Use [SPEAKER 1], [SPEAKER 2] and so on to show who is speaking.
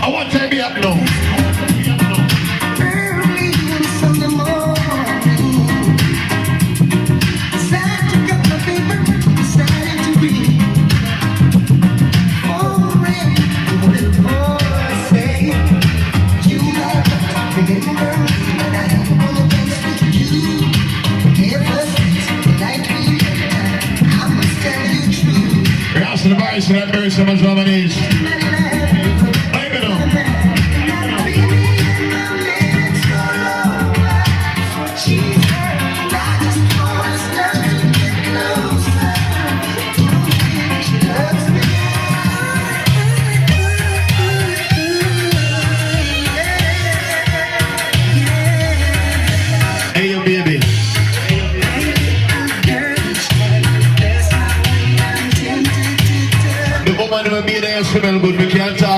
[SPEAKER 1] I want to be up now. Regards to the voice of that very summer's nominees. Play me now. Hey, yo, baby. The woman will be there, smell good, we can't talk.